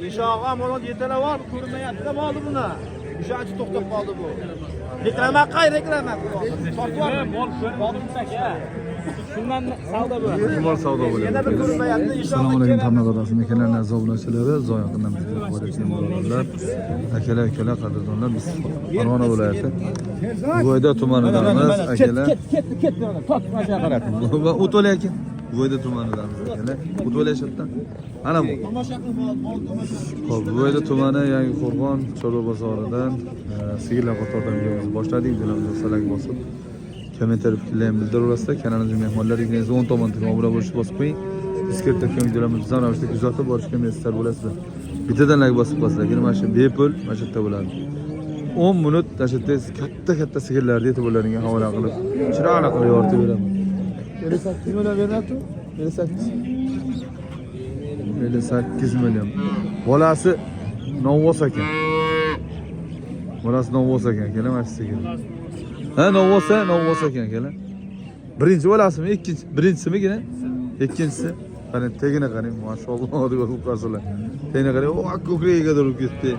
İnşallah moral yetene var. Ko'rinmayapti da bo'ldi buni. Ishonchi to'xtab qoldi bu. Reklama qay reklama. Sotib yubordim. Shundan savdo bu. Bor savdo bo'ladi. Yana bir ko'rinmayapti. Assalomu alaykum tanlovchilar, mekanlarning aziz obunachilari, zo'yoqdan bizga qo'yadigan bo'lganlar, akalar, qadrdonlar, biz Farg'ona viloyati G'o'yda tumanidamiz, akalar. Ket tot mana qarab. Va o'to'laykin. G'o'yda tumanidamiz, akalar. O'to'layapti. Ana bu. Xo'p, G'o'yda tumani Yangi Qo'rg'on Chorva bozoridan sigirlar qatoridan videomizni boshladik. Dilimizga salak bosib kommentariy fikrlarni bildiravasizlar. Kanalimizga mehmonlaringiz 10 tomondan obuna bo'lishni bosib qo'ying. Diskretda videolarimizni bizdan ravishda kuzatib borishga muvaffaq bo'lasizlar. Bittadan like bosib qo'yasizlar. Keyin mana shu bepul mana shu yerda bo'ladi. 10 minut tashlatda katta sigirlarni e'tiborlaringizga havola qilib, chiroyli qilib yoritib beraman. 58 million beryapti? 58 million. Bolasi novvos ekan. Bolasi novvos ekan, mana shu sigir. Ha, novvos ekan kelar. Birinchi bo'lasimi, ikkinchi? Birinchisimigina? Ikkinchisi. Qani tegini qarang, mashalloh deb o'qib qolsalar. Tegini qarang, o ko'krigiga urib ketdi.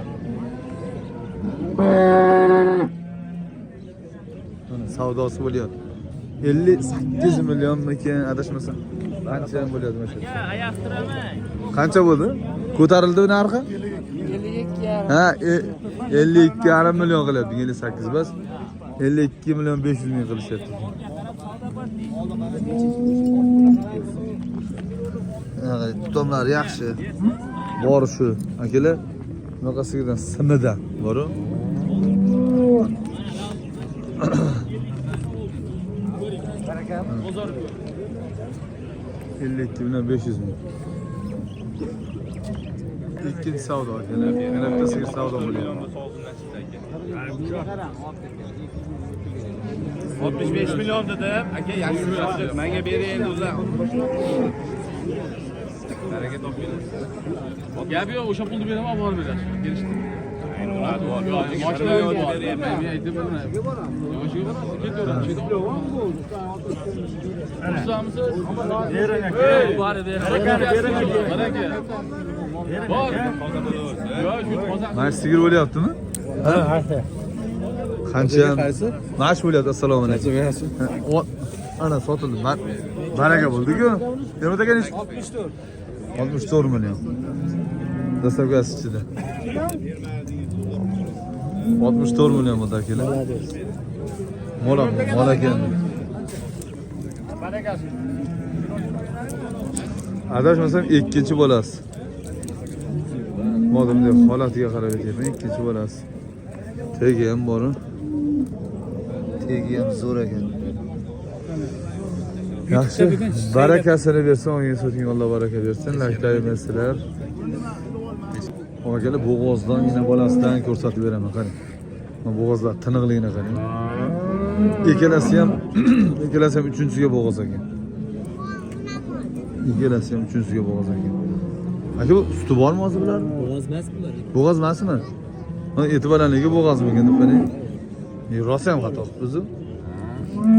Mana savdosi bo'lyapti. 58 million ekan, adashmasam. Qancha bo'lyapti mana shu? Oyoq turaman. Qancha bo'ldi? Ko'tarildi narxi? 52,5. Ha, 52,5 million qilyapti, 58 bas. 52 million 500 ming qilishyapti. Tutamlar yaxshi. Bor shu. Akalar, bunaqasidan simidan bor-ku. Bozor 52 million 500 ming. İkinci savdo akalar. Yana bitta sigir savdo bo'lyapti. 65 milyon dedim. Aka yaxshi bo'ladi. Menga bering o'zi. Harakat topinglar. Gap yo'q, o'sha pulni beraman, olib borib berasiz. Kelishdi. Mashina olib beryapman. Men aytib beraman. Yo'q, ketaveramiz. Kursamiz. Bering aka. Bor, bering aka. Bor. Mana sigir bo'lyaptimi? Ha. Qancha? Mash bo'lyapti. Assalomu alaykum. Ana sotildi. Baraka bo'ldi-ku. Nima degan ish? 64 million. Dastavkasi ichida. 64 million bo'ldi akalar. Mola ekan. Barakasi. Adashmasam ikkinchi bo'lasiz. Modimda holatiga qarab aytyapman, ikkinchi bo'lasiz. Tegi ham bor. Tegi ham zo'r ekan. Yaxshi, barakasini bersin, o'yin so'ting, Alloh baraka bersin. Lashlayminsizlar. Akalar, bo'g'ozdan yana bolasidan ko'rsatib beraman, qarang. Mana bo'g'ozlar tiniqligini qarang. Ikkalasi ham uchinchisiga bo'g'oz ekan. Ikkalasi ham uchinchisiga bo'g'oz ekan. Aka, bu suti bormi hozir bularning? Bo'g'oz emas bular. Bo'g'oz emasmi? Mana e'tiborlanligi bo'g'oz bo'lgan deb qarang. Rosa ham xato bizni.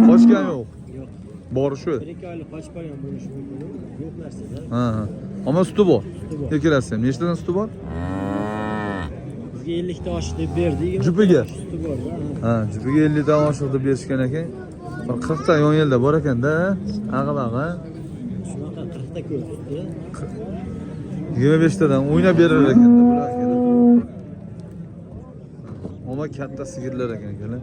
Qochgan yo'q. Bori shu. 1-2 oylik qochib qolgan bo'lishi mumkin. Yo'q narsa-da. Ha. Ammo suti bor. Ikkalasi ham. Nechtadan suti bor? Bizga 50 ta oshiq deb berdik. Jupiga. Suti bor-da. Ha, jupiga 50 ta oshiq deb berishgan ekan. Bir 40 ta yon yilda bor ekan-da. Ag'ilag'i. Shunaqa 40 ta ko'p suti. 25 tadan o'ynab berar ekan-da bular akalar. Ammo katta sigirlar ekan akalar.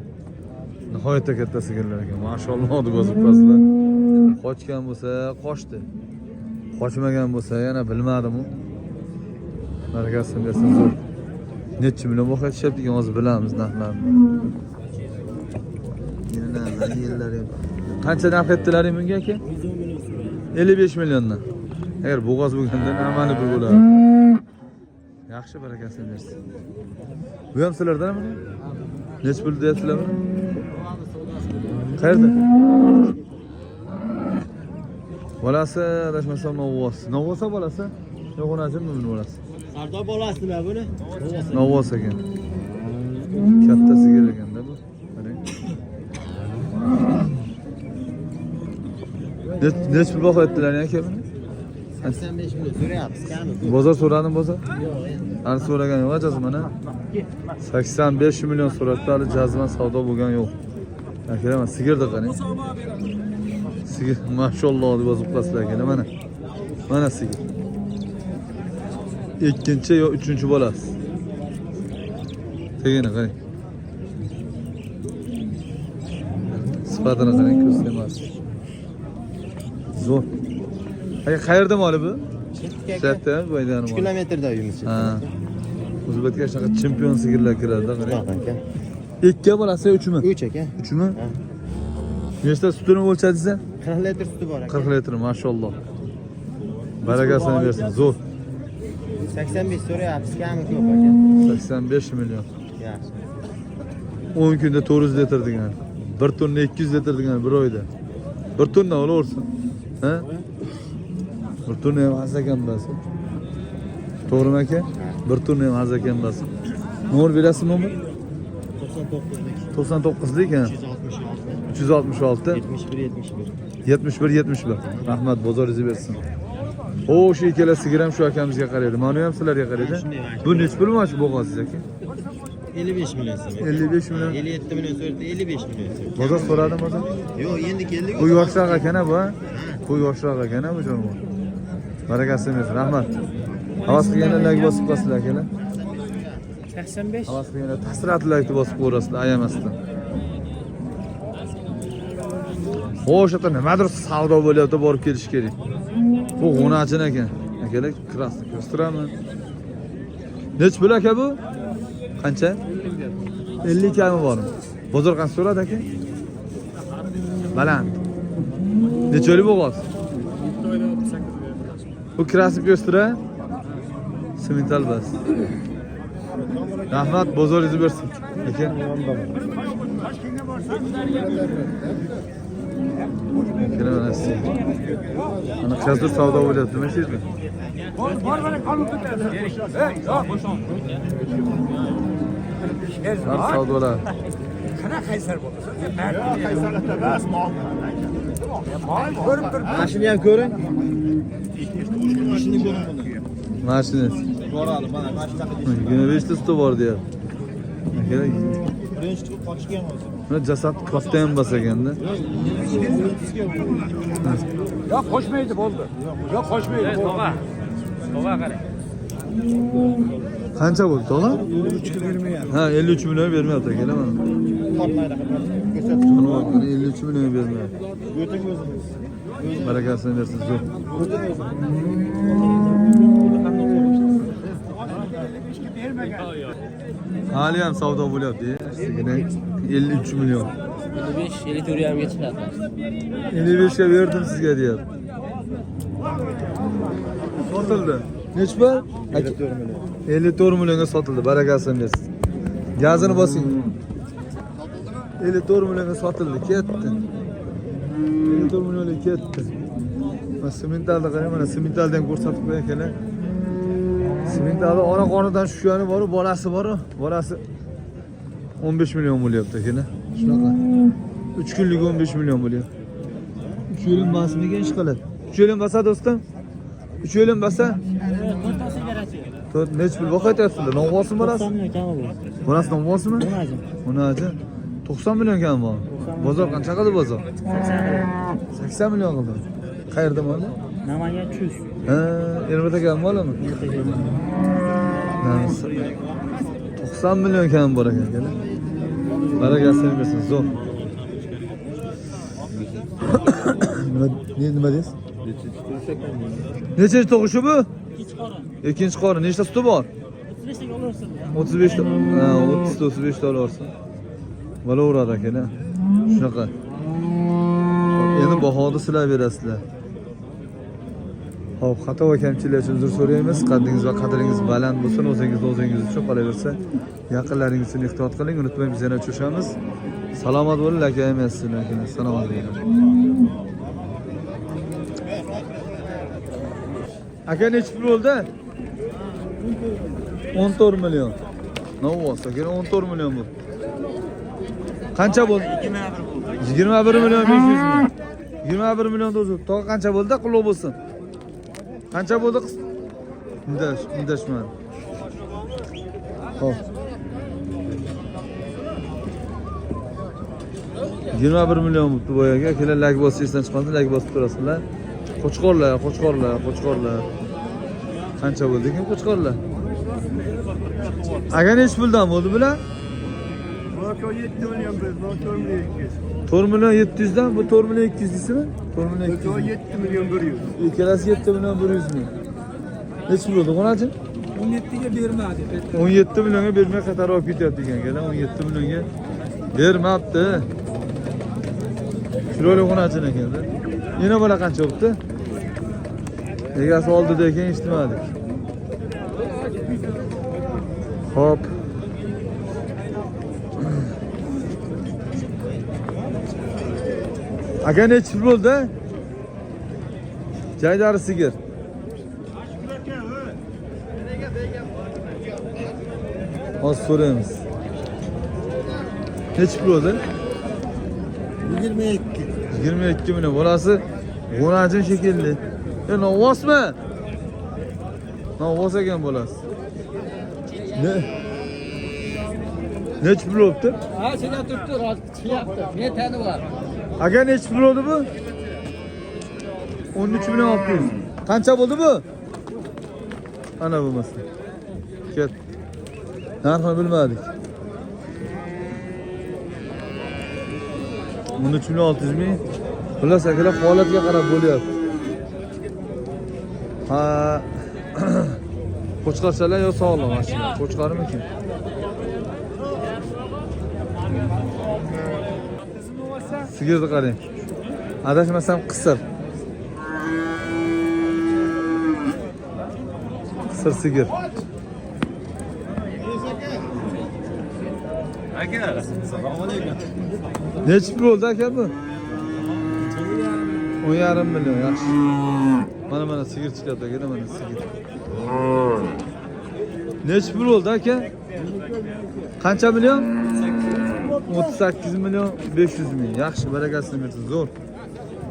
Nihoyatda katta sigirlar ekan. Mashalloh deb yozib qo'yasizlar. Qochgan bo'lsa, qochdi. Qochmagan bo'lsa, yana bilmadim-ku. Barakasini bersin zo'r. Necha million bo'lib aytishyapti ekan, hozir bilamiz narxlarni. Yillar ham. Qancha narx aytdilaring bunga aka? 110 million so'raydi. 55 milliondan. Agar bo'g'oz bo'lganda namani pul bo'ladi. Yaxshi, barakasini bersin. Bu ham sizlardanmi? Necha pul deyapsizlarmi? Qayerda? Bolasi adashmasam novvos. Novvos bolasi? Yo'q, onajimi buni bolasi? Sardob olasizlar buni? Novvos ekan. Katta sigir ekanda bu. Qarang. Necha pul baho aytdilar aka buni? 85 milyon so'rayapsiz, kami ko'p. Bozor so'radim bozor. Yo'q, endi. Hali so'ragan yo'q jazma mana. 85 million so'rabdi, hali jazma savdo bo'lgan yo'q. Akram sigirdi qarang. Sigir mashalloh deb yozib qo'yasizlar ekan mana. Mana sigir. Ikkinchi yo uchinchi bolasi. Tegini qarang. Sifatini qarang, ko'rsamas. Zo'r. Qayerda moli bu? Shatda, bu aydani 3 moli. kilometrda uyimiz. Ha. O'zbekistonga shunaqa chempion sigirlar kiradi, qarang. aka. Ikki bolasi 3mi? 3 aka. 3mi? Nechta sutini o'lchadingizlar? 40 litr suti bor aka. 40 litr, mashalloh. Barakasini bersin, zo'r. 85 so'rayapsiz, kami ko'p aka. 85 million. Yaxshi. 10 kunda 400 litr degan. 1 tonna 200 litr degan bir oyda. 1 tonna olaversin. Ha? 1 tonna ham az ekan bas. To'g'rimi aka? 1 tonna ham az ekan bas. Nomer berasiz, nomer? 99 lik ha. 366 71 71. Rahmat, bozoringizni bersin. O shu ikkala sigir ham shu akamizga qaraydi. Mana ham sizlarga qaraydi. Bu nech pul mana shu bo'g'osiz aka? 55 milyon so'rayapsiz. 55 million. 57 milyon so'radi, 55 milyon so'radi. Bozor so'radim bozor. Yo'q, endi keldik. Bu yoshroq ekan bu. Bu yoshroq ekan bu jonivor. Barakasini bersin. Rahmat. Havas qilganlarga bosib qo'yasizlar akalar. 85. Havas qilganlar tasratlarga bosib qo'yasizlar, ayamasdan. O'sha nimadir savdo bo'lyapti, borib kelish kerak. Bu g'unachin ekan. Akalar, krasni ko'stiraman. Nech pul aka bu? Qancha? 50 kami bormi? Bozor qancha so'radi aka? Baland. Necha bo'g'oz? Bu krasni ko'stira. Simental bas. Rahmat, bozoringizni bersin. Aka. Kelamasiz. Ana hozir savdo bo'lyapti, nima ishlaysiz? Savdolar. Mashina ham ko'ring. Mashina. Boradi, mana mashinaga. Yana 5 ta suti bor deyapti. Kerak. Birinchi chiqib qochgan o'zi. Buni jasad katta ham bas ekanda. Yo'q, qo'shmaydi bo'ldi. Yo'q, qo'shmaydi. Tog'a. Tog'a qarang. Qancha bo'ldi, tog'a? 53 ga bermayapti. Ha, 53 million bermayapti akalar mana. Qolmaydi, ko'rsatib. Mana 53 million bermayapti. O'ting o'zingiz. Barakasini bersin, zo'r. Hali ham savdo bo'lyapti. Sigina 53 million. 55, 54 ham chiqadi. 55 ga berdim sizga deyapti. Sotildi. Nech pul? 54 million. 54 millionga sotildi. Barakasini bersin. Gazini bosing. 54 millionga sotildi, ketdi. 54 millionga ketdi. Mana simentalda qarang, mana simentaldan ko'rsatib qo'y akalar. Simentalda ona qonidan tushgani bor, bolasi bor. Bolasi 15 million bo'lyapti akalar. Shunaqa. 3 kunlik 15 million bo'lyapti. 3 yilin basmiga ish qiladi. 3 yilin basa do'stim. 3 yilin basa. To'rt nech pul boqayapsizlar? Novvosmi bolasi? 90 million kami bor. Bolasi novvosmi? Unachi. 90 million kam bor. Bozor qancha qildi bozor? 80 million qildi. Qayerda moli? Namangan 300. Ha, Ermata kam molimi? 90 million kam bor ekan akalar. Barakasini bersin, zo'r. Nima deysiz? Necha tug'ishi bu? Ikkinchi qorin. Nechta suti bor? 35 ta. Ha, 30 ta 35 ta olursin. Bo'laveradi akalar. Shunaqa. Endi bahoni sizlar berasizlar. Xo'p, xato va kamchiliklar uchun uzr so'raymiz. Qaddingiz va qadringiz baland bo'lsin, o'zingiz uchun qolaversa, yaqinlaringiz uchun ehtiyot qiling. Unutmang, biz yana uchrashamiz. Salomat bo'ling, aka emassizlar, aka. Salomat bo'ling. Aka nechta pul bo'ldi? 14 million. Novvos, aka 14 million bo'ldi. Qancha bo'ldi? 21 million 500 ming. 21 million o'zi. Tog'a qancha bo'ldi? Quloq bo'lsin. Qancha bo'ldi? Indashmadi. Xo'p. 21 million bo'pti boyaga. Kelar lag bosib esdan chiqmadi, lag bosib turasizlar. Qo'chqorlar. Qancha bo'ldi ekan qo'chqorlar? Aga nech puldan bo'ldi bular? Bak o 7 milyon biz, bak 4 milyon 200. 4 million 700 dan, bu 4 million 200 deysizmi? 4 million Bak o 200. 7 milyon 100. İkilası 7 milyon 100 ming. Nech pul bo'ldi qo'nachin? 17 ga bermadi. 17 millionga bermay qatar olib ketyapti ekan akalar. 17 millionga bermabdi. Chiroyli qo'nachin ekan-da. Yana bola qancha bo'pti? Egasi oldida ekan eshitmadik. Hop. Aka nech pul bo'ldi? Jaydari sigir. Hozir so'raymiz. Nech pul bo'ldi? 22. 22 million. Bolasi g'onajin shekilli. Novvosmi? Novvos ekan bolasi. Nech pul bo'libdi? Ha, sen turibdi, chiqyapti. Men taniyman. Aka nech pul bo'ldi bu? 13 million 600. Qancha bo'ldi bu? Ana bo'lmasa. Ket. Narxini bilmadik. 13 million 600 ming. Xullas akalar holatga qarab bo'lyapti. Ha. Qo'chqorchalar yo sog'liq mashina. Qo'chqormikin? Sigirni qarang. Adashmasam qisir. Qisir sigir. Aka, assalomu alaykum. Nechi pul bo'ldi aka bu? 10,5 million, yaxshi. Mana sigir chiqadi aka, mana sigir. Nechi pul bo'ldi aka? Qancha million? 38 million 500 ming. Yaxshi, barakasini bersin, zo'r.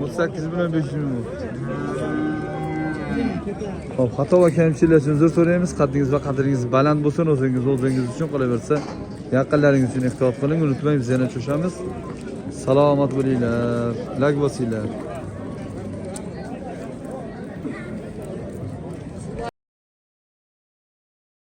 38 million 500 ming bo'ldi. Xo'p, xato va kamchiliklar uchun uzr so'raymiz. Qaddingiz va qadringiz baland bo'lsin, o'zingiz uchun qolaversa, yaqinlaringiz uchun ehtiyot qiling. Unutmang, biz yana cho'shamiz. Salomat bo'linglar, lag bosinglar.